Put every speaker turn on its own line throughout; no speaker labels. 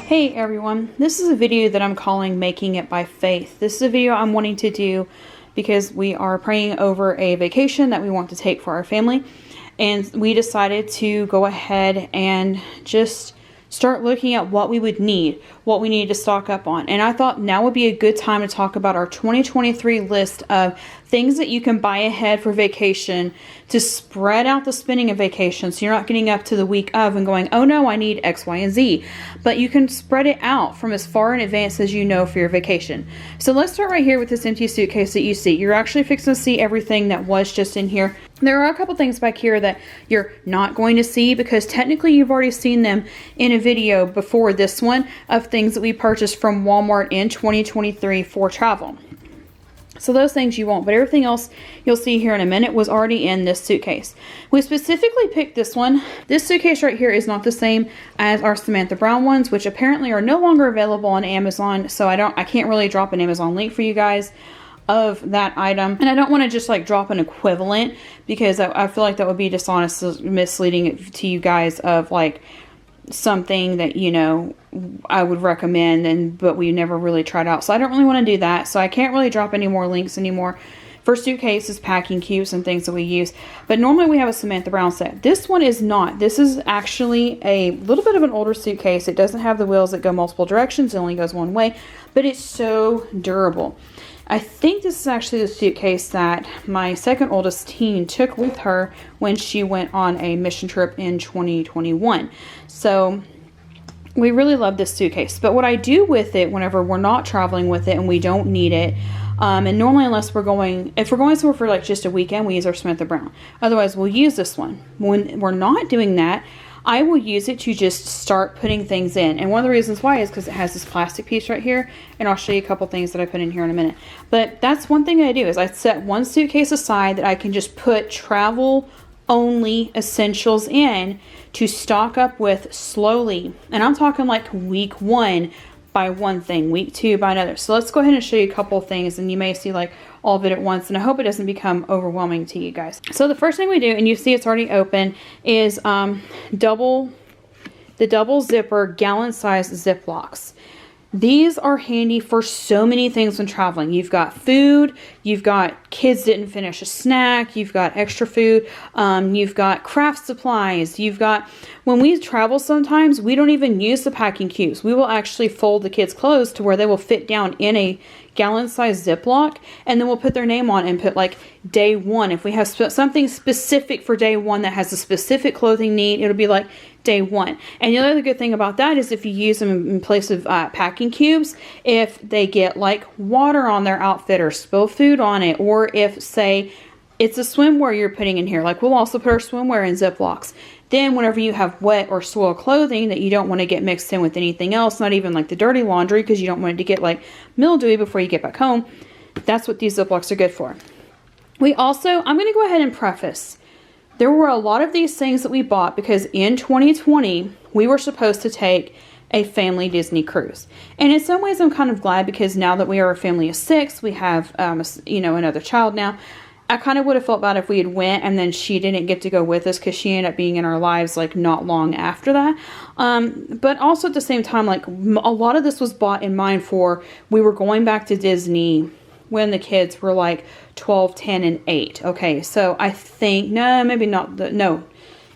Hey everyone, this is a video that I'm calling Making It by Faith. This is a video I'm wanting to do because we are praying over a vacation that we want to take for our family, and we decided to go ahead and just start looking at what we would need, what we need to stock up on. And I thought now would be a good time to talk about our 2023 list of things that you can buy ahead for vacation to spread out the spending of vacation, so you're not getting up to the week of and going, oh no, I need X, Y, and Z. But you can spread it out from as far in advance as you know for your vacation. So let's start right here with this empty suitcase that you see. You're actually fixing to see everything that was just in here. There are a couple things back here that you're not going to see because technically you've already seen them in a video before this one of things that we purchased from Walmart in 2023 for travel. So those things you won't, but everything else you'll see here in a minute was already in this suitcase. We specifically picked this one. This suitcase right here is not the same as our Samantha Brown ones, which apparently are no longer available on Amazon. So I can't really drop an Amazon link for you guys of that item. And I don't want to just like drop an equivalent because I feel like that would be dishonest, misleading to you guys of like something that, you know, I would recommend, but we never really tried out. So I don't really want to do that. So I can't really drop any more links anymore for suitcases, packing cubes, and things that we use. But normally we have a Samantha Brown set. This one is not. This is actually a little bit of an older suitcase. It doesn't have the wheels that go multiple directions. It only goes one way, but it's so durable. I think this is actually the suitcase that my second oldest teen took with her when she went on a mission trip in 2021. So we really love this suitcase. But what I do with it whenever we're not traveling with it and we don't need it, and normally unless if we're going somewhere for like just a weekend, we use our Samantha Brown. Otherwise, we'll use this one. When we're not doing that, I will use it to just start putting things in. And one of the reasons why is because it has this plastic piece right here. And I'll show you a couple things that I put in here in a minute. But that's one thing I do is I set one suitcase aside that I can just put travel only essentials in to stock up with slowly. And I'm talking like week 1 by one thing, week 2 by another. So let's go ahead and show you a couple of things, and you may see like all of it at once, and I hope it doesn't become overwhelming to you guys. So the first thing we do, and you see it's already open, is the double zipper gallon size Ziplocs. These are handy for so many things when traveling. You've got food, you've got kids didn't finish a snack, you've got extra food, you've got craft supplies, you've got, when we travel sometimes, we don't even use the packing cubes. We will actually fold the kids' clothes to where they will fit down in a gallon size Ziploc, and then we'll put their name on and put like day 1. If we have something specific for day 1 that has a specific clothing need, it'll be like day 1. And the other good thing about that is if you use them in place of packing cubes, if they get like water on their outfit or spill food on it, or if say it's a swimwear you're putting in here, like we'll also put our swimwear in Ziplocs. Then whenever you have wet or soiled clothing that you don't want to get mixed in with anything else, not even like the dirty laundry, because you don't want it to get like mildewy before you get back home, that's what these Ziplocs are good for. We also, I'm going to go ahead and preface, there were a lot of these things that we bought because in 2020, we were supposed to take a family Disney cruise. And in some ways, I'm kind of glad because now that we are a family of 6, we have, another child now. I kind of would have felt bad if we had went and then she didn't get to go with us because she ended up being in our lives like not long after that. But also at the same time, like a lot of this was bought in mind for, we were going back to Disney when the kids were like 12, 10, and 8. Okay, so I think, no, maybe not,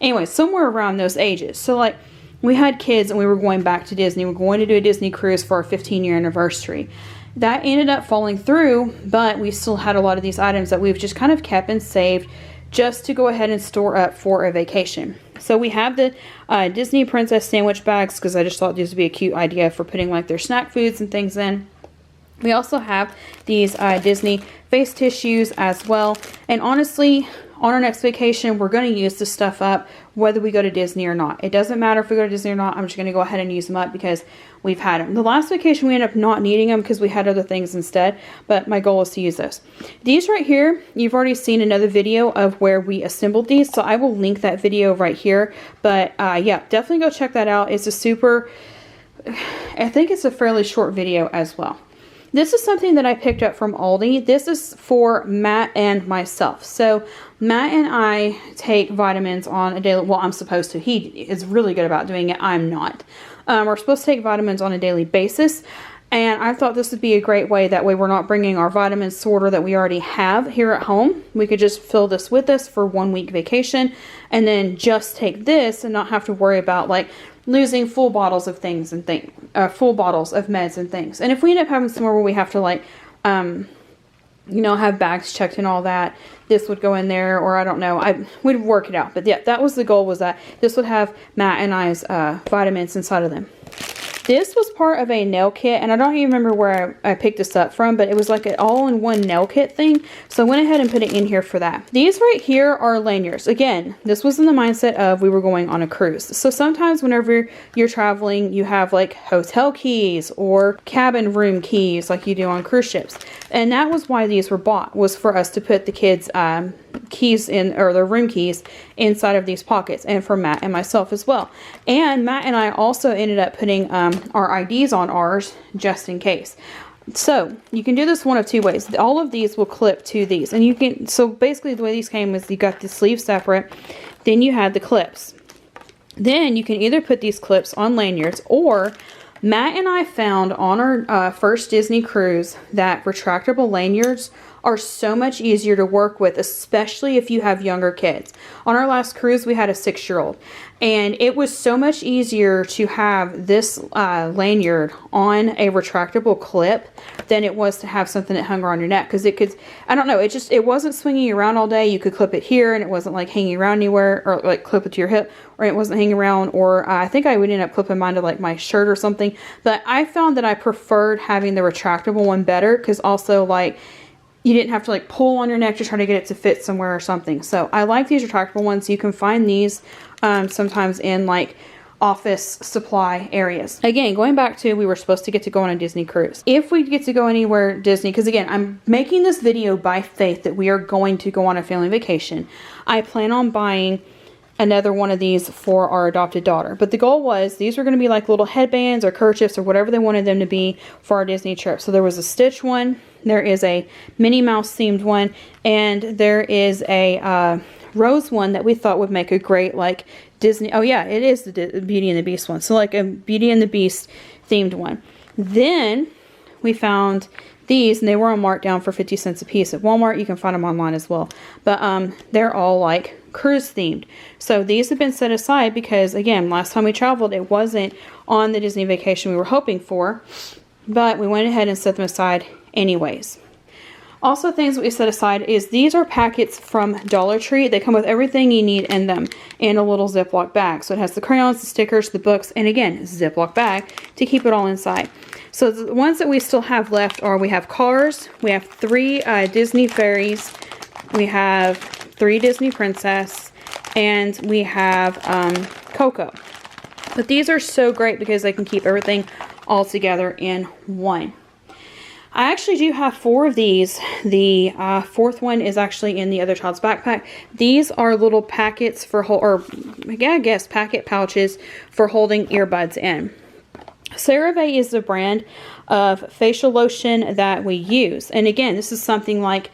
anyway, somewhere around those ages. So like we had kids and we were going back to Disney. We're going to do a Disney cruise for our 15-year anniversary. That ended up falling through, but we still had a lot of these items that we've just kind of kept and saved just to go ahead and store up for a vacation. So we have the Disney Princess sandwich bags because I just thought these would be a cute idea for putting like their snack foods and things in. We also have these Disney face tissues as well. And honestly, on our next vacation, we're going to use this stuff up whether we go to Disney or not. It doesn't matter if we go to Disney or not. I'm just going to go ahead and use them up because we've had them. The last vacation, we ended up not needing them because we had other things instead. But my goal is to use those. These right here, you've already seen another video of where we assembled these. So I will link that video right here. But yeah, definitely go check that out. It's a I think it's a fairly short video as well. This is something that I picked up from Aldi. This is for Matt and myself. So Matt and I take vitamins on a daily, well, I'm supposed to. He is really good about doing it. I'm not. We're supposed to take vitamins on a daily basis. And I thought this would be a great way. That way we're not bringing our vitamin sorter that we already have here at home. We could just fill this with us for 1 week vacation and then just take this and not have to worry about like losing full bottles of things and full bottles of meds and things. And if we end up having somewhere where we have to like, have bags checked and all that, this would go in there, or I don't know, we'd work it out. But yeah, that was the goal, was that this would have Matt and I's vitamins inside of them. This was part of a nail kit, and I don't even remember where I picked this up from, but it was like an all-in-one nail kit thing, so I went ahead and put it in here for that. These right here are lanyards. Again, this was in the mindset of we were going on a cruise. So sometimes whenever you're traveling, you have like hotel keys or cabin room keys like you do on cruise ships. And that was why these were bought, was for us to put the kids' keys in, or their room keys inside of these pockets, and for Matt and myself as well. And Matt and I also ended up putting our IDs on ours just in case. So you can do this one of two ways. All of these will clip to these, and you can, so basically the way these came is you got the sleeve separate, then you had the clips. Then you can either put these clips on lanyards, or Matt and I found on our first Disney cruise that retractable lanyards are so much easier to work with, especially if you have younger kids. On our last cruise, we had a 6-year-old, and it was so much easier to have this lanyard on a retractable clip than it was to have something that hung around your neck, because it could, I don't know, it wasn't swinging around all day. You could clip it here, and it wasn't like hanging around anywhere, or like clip it to your hip, or it wasn't hanging around, or I think I would end up clipping mine to like my shirt or something. But I found that I preferred having the retractable one better, because also like you didn't have to like pull on your neck to try to get it to fit somewhere or something. So I like these retractable ones. You can find these sometimes in like office supply areas. Again, going back to, we were supposed to get to go on a Disney cruise. If we get to go anywhere Disney, because again, I'm making this video by faith that we are going to go on a family vacation. I plan on buying another one of these for our adopted daughter. But the goal was, these were going to be like little headbands or kerchiefs or whatever they wanted them to be for our Disney trip. So there was a Stitch one, there is a Minnie Mouse themed one, and there is a Rose one that we thought would make a great like Disney, oh yeah, it is the Beauty and the Beast one. So like a Beauty and the Beast themed one. Then we found these, and they were on markdown for 50 cents a piece at Walmart. You can find them online as well. But they're all like cruise themed. So these have been set aside because, again, last time we traveled, it wasn't on the Disney vacation we were hoping for. But we went ahead and set them aside anyways. Also, things that we set aside is these are packets from Dollar Tree. They come with everything you need in them in a little Ziploc bag. So it has the crayons, the stickers, the books, and again, Ziploc bag to keep it all inside. So the ones that we still have left are, we have Cars, we have 3 Disney Fairies, we have 3 Disney Princess, and we have Coco. But these are so great because they can keep everything all together in one. I actually do have 4 of these. The 4th one is actually in the other child's backpack. These are little packets for, packet pouches for holding earbuds in. CeraVe is the brand of facial lotion that we use. And again, this is something like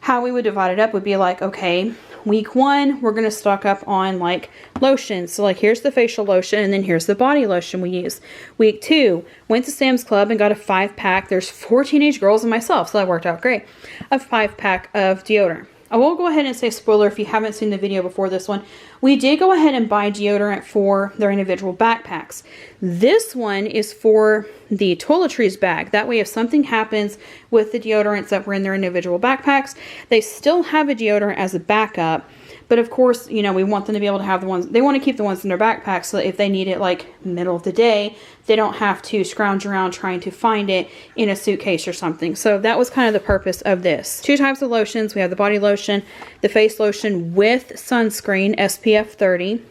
how we would divide it up would be like, okay, week 1, we're going to stock up on like lotion. So like, here's the facial lotion, and then here's the body lotion we use. Week 2, went to Sam's Club and got a 5-pack. There's 4 teenage girls and myself, so that worked out great. A 5-pack of deodorant. I will go ahead and say, spoiler, if you haven't seen the video before this one, we did go ahead and buy deodorant for their individual backpacks. This one is for the toiletries bag. That way, if something happens with the deodorants that were in their individual backpacks, they still have a deodorant as a backup. But of course, you know, we want them to be able to have the ones, they want to keep the ones in their backpacks so that if they need it like middle of the day, they don't have to scrounge around trying to find it in a suitcase or something. So that was kind of the purpose of this. 2 types of lotions. We have the body lotion, the face lotion with sunscreen, SPF 30.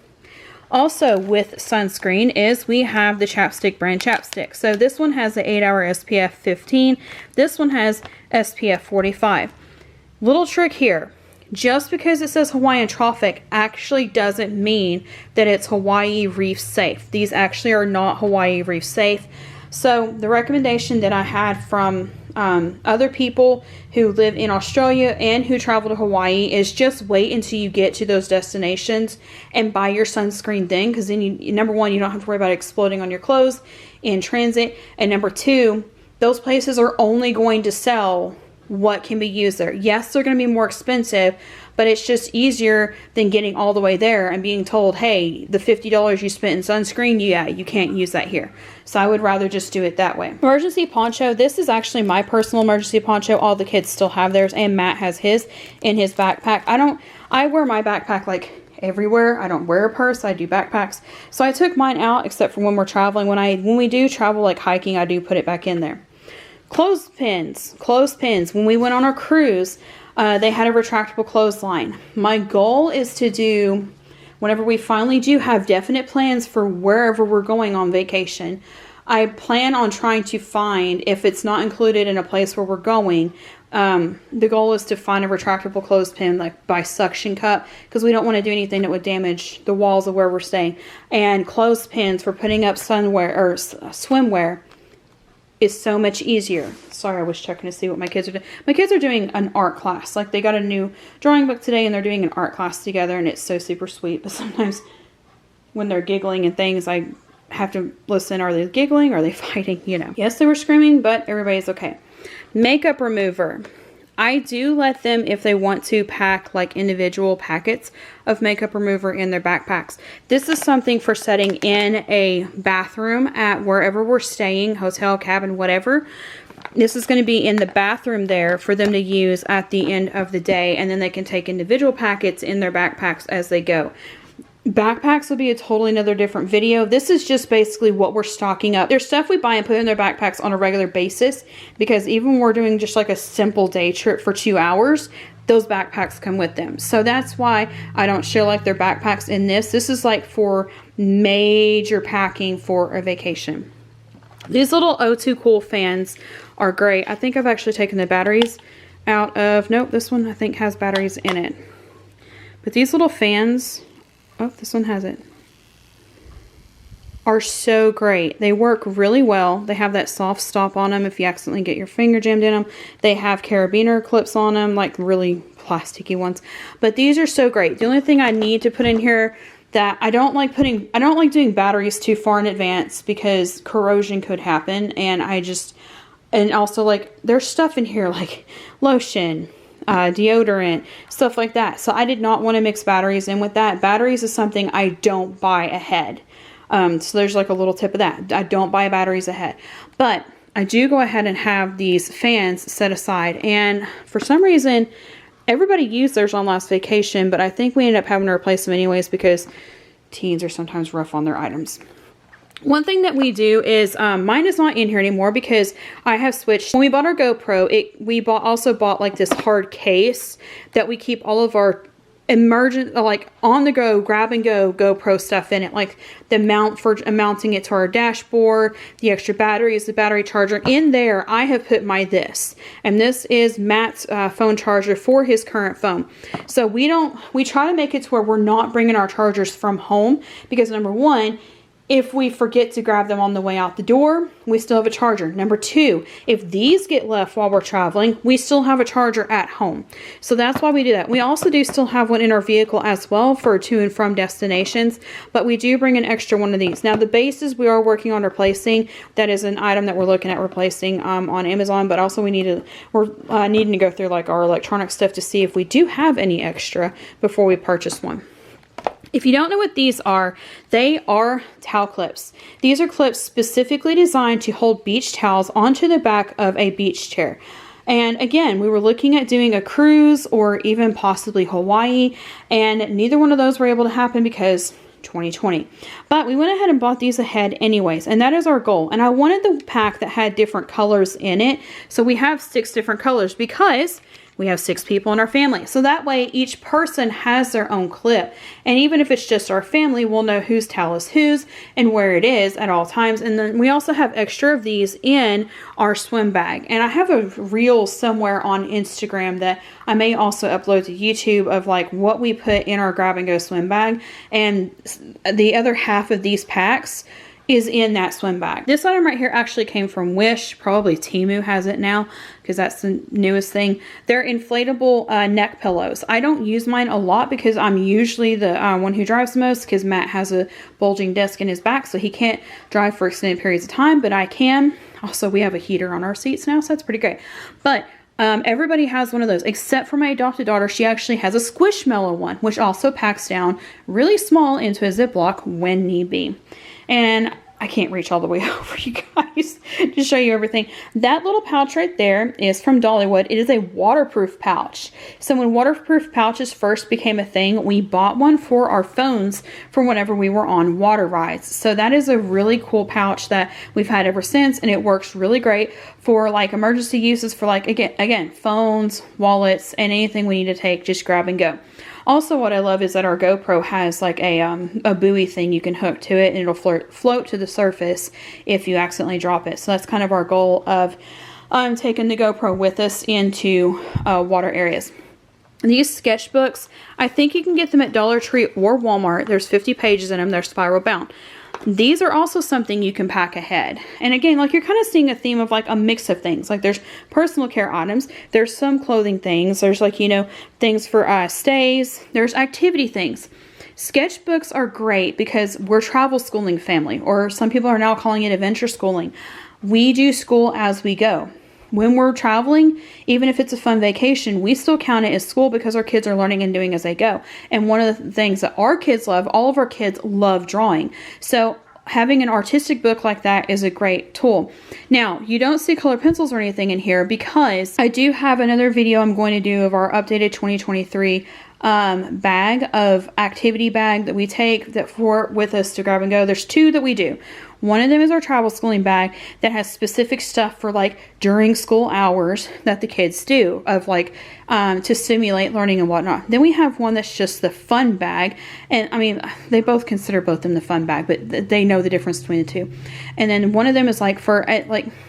Also with sunscreen is we have the chapstick brand chapstick. So this one has the 8-hour SPF 15. This one has SPF 45. Little trick here. Just because it says Hawaiian Tropic actually doesn't mean that it's Hawaii Reef safe. These actually are not Hawaii Reef safe. So the recommendation that I had from other people who live in Australia and who travel to Hawaii is just wait until you get to those destinations and buy your sunscreen then, because then number one, you don't have to worry about exploding on your clothes in transit, and number two, those places are only going to sell what can be used there. Yes, they're going to be more expensive, but it's just easier than getting all the way there and being told, hey, the $50 you spent in sunscreen, yeah, you can't use that here. So I would rather just do it that way. Emergency poncho. This is actually my personal emergency poncho. All the kids still have theirs, and Matt has his in his backpack. I wear my backpack like everywhere. I don't wear a purse. I do backpacks. So I took mine out except for when we're traveling. When we do travel like hiking, I do put it back in there. Clothespins. When we went on our cruise, they had a retractable clothesline. My goal is to do, whenever we finally do have definite plans for wherever we're going on vacation, I plan on trying to find, if it's not included in a place where we're going, the goal is to find a retractable clothespin like by suction cup, because we don't want to do anything that would damage the walls of where we're staying. And clothespins for putting up sunwear or swimwear is so much easier. Sorry, I was checking to see what my kids are doing. My kids are doing an art class. Like, they got a new drawing book today and they're doing an art class together, and it's so super sweet. But sometimes when they're giggling and things, I have to listen. Are they giggling? Are they fighting? You know. Yes, they were screaming, but everybody's okay. Makeup remover. I do let them, if they want to, pack like individual packets of makeup remover in their backpacks. This is something for setting in a bathroom at wherever we're staying, hotel, cabin, whatever. This is going to be in the bathroom there for them to use at the end of the day, and then they can take individual packets in their backpacks as they go. Backpacks will be a totally another different video. This is just basically what we're stocking up. There's stuff we buy and put in their backpacks on a regular basis, because even when we're doing just like a simple day trip for 2 hours, those backpacks come with them. So that's why I don't share like their backpacks in this. This is like for major packing for a vacation. These little O2 Cool fans are great. I think I've actually taken the batteries out of, nope, this one I think has batteries in it. But these little fans, oh, this one has it, are so great. They work really well. They have that soft stop on them if you accidentally get your finger jammed in them. They have carabiner clips on them, like really plasticky ones. But these are so great. The only thing I need to put in here that I don't like doing batteries too far in advance, because corrosion could happen, and also like there's stuff in here like lotion, deodorant, stuff like that. So I did not want to mix batteries in with that. Batteries is something I don't buy ahead. So there's like a little tip of that. I don't buy batteries ahead. But I do go ahead and have these fans set aside. And for some reason, everybody used theirs on last vacation, but I think we ended up having to replace them anyways, because teens are sometimes rough on their items. One thing that we do is, mine is not in here anymore because I have switched. When we bought our GoPro, we also bought like this hard case that we keep all of our like on the go, grab and go GoPro stuff in it, like the mount for mounting it to our dashboard, the extra batteries, the battery charger. In there, I have put this, and this is Matt's phone charger for his current phone. So we try to make it to where we're not bringing our chargers from home, because number one, if we forget to grab them on the way out the door, we still have a charger. Number two, if these get left while we're traveling, we still have a charger at home. So that's why we do that. We also do still have one in our vehicle as well for to and from destinations, but we do bring an extra one of these. Now the bases we are working on replacing. That is an item that we're looking at replacing on Amazon, but also we're needing to go through like our electronic stuff to see if we do have any extra before we purchase one. If you don't know what these are, they are towel clips. These are clips specifically designed to hold beach towels onto the back of a beach chair. And again, we were looking at doing a cruise or even possibly Hawaii, and neither one of those were able to happen because 2020. But we went ahead and bought these ahead anyways, and that is our goal. And I wanted the pack that had different colors in it. So we have 6 different colors because we have 6 people in our family. So that way each person has their own clip. And even if it's just our family, we'll know whose towel is whose and where it is at all times. And then we also have extra of these in our swim bag. And I have a reel somewhere on Instagram that I may also upload to YouTube of like what we put in our grab and go swim bag. And the other half of these packs is in that swim bag. This item right here actually came from Wish. Probably Temu has it now because that's the newest thing. They're inflatable neck pillows. I don't use mine a lot because I'm usually the one who drives the most, because Matt has a bulging disc in his back, so he can't drive for extended periods of time, but I can. Also, we have a heater on our seats now, so that's pretty great. But everybody has one of those, except for my adopted daughter. She actually has a Squishmallow one, which also packs down really small into a Ziploc when need be. And I can't reach all the way over, you guys, to show you everything. That little pouch right there is from Dollywood. It is a waterproof pouch. So when waterproof pouches first became a thing, we bought one for our phones for whenever we were on water rides. So that is a really cool pouch that we've had ever since, and it works really great for like emergency uses for like, again, phones, wallets, and anything we need to take, just grab and go. Also, what I love is that our GoPro has like a buoy thing you can hook to it, and it'll float to the surface if you accidentally drop it. So that's kind of our goal of taking the GoPro with us into water areas. These sketchbooks, I think you can get them at Dollar Tree or Walmart. There's 50 pages in them. They're spiral bound. These are also something you can pack ahead. And again, like you're kind of seeing a theme of like a mix of things. Like there's personal care items, there's some clothing things, there's like, you know, things for stays, there's activity things. Sketchbooks are great because we're travel schooling family, or some people are now calling it adventure schooling. We do school as we go. When we're traveling, even if it's a fun vacation, we still count it as school because our kids are learning and doing as they go. And one of the things that our kids love, all of our kids love drawing. So having an artistic book like that is a great tool. Now, you don't see colored pencils or anything in here because I do have another video I'm going to do of our updated 2023 bag of activity bag that we take that with us to grab and go. There's two that we do. One of them is our travel schooling bag that has specific stuff for like during school hours that the kids do of like to stimulate learning and whatnot. Then we have one that's just the fun bag, and I mean they both consider both them the fun bag, but they know the difference between the two. And then one of them is like for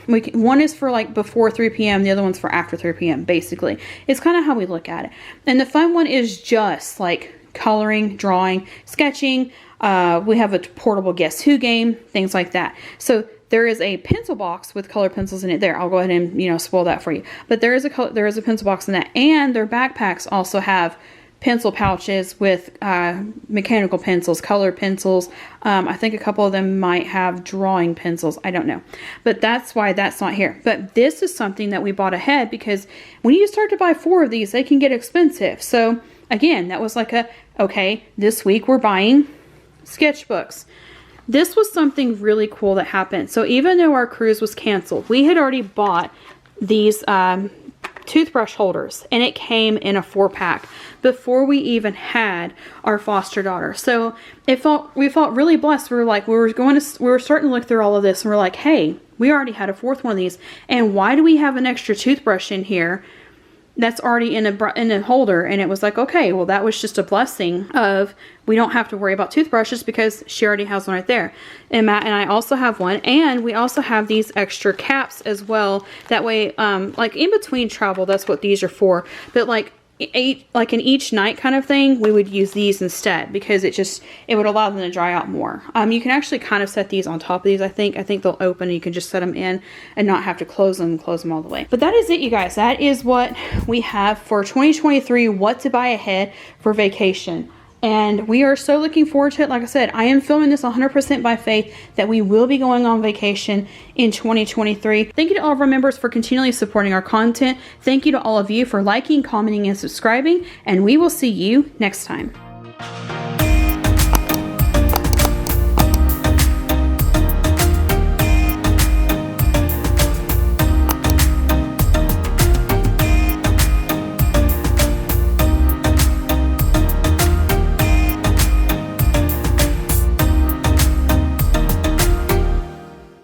one is for like before 3 p.m. the other one's for after 3 p.m. basically. It's kind of how we look at it. And the fun one is just like coloring, drawing, sketching. We have a portable Guess Who game, things like that. So there is a pencil box with colored pencils in it there. I'll go ahead and, you know, spoil that for you. But there is a pencil box in that. And their backpacks also have pencil pouches with mechanical pencils, colored pencils. I think a couple of them might have drawing pencils. I don't know. But that's why that's not here. But this is something that we bought ahead because when you start to buy 4 of these, they can get expensive. So again, that was like okay, this week we're buying sketchbooks. This was something really cool that happened. So even though our cruise was canceled, we had already bought these toothbrush holders, and it came in a 4-pack before we even had our foster daughter. So we felt really blessed. We were starting to look through all of this, and we're like, hey, we already had a 4th one of these, and why do we have an extra toothbrush in here that's already in a holder? And it was like, okay, well, that was just a blessing of we don't have to worry about toothbrushes because she already has one right there. And Matt and I also have one, and we also have these extra caps as well. That way, like in between travel, that's what these are for. But like in each night kind of thing, we would use these instead because it would allow them to dry out more. You can actually kind of set these on top of these. I think they'll open and you can just set them in and not have to close them all the way. But that is it, you guys. That is what we have for 2023, what to buy ahead for vacation. And we are so looking forward to it. Like I said, I am filming this 100% by faith that we will be going on vacation in 2023. Thank you to all of our members for continually supporting our content. Thank you to all of you for liking, commenting, and subscribing. And we will see you next time.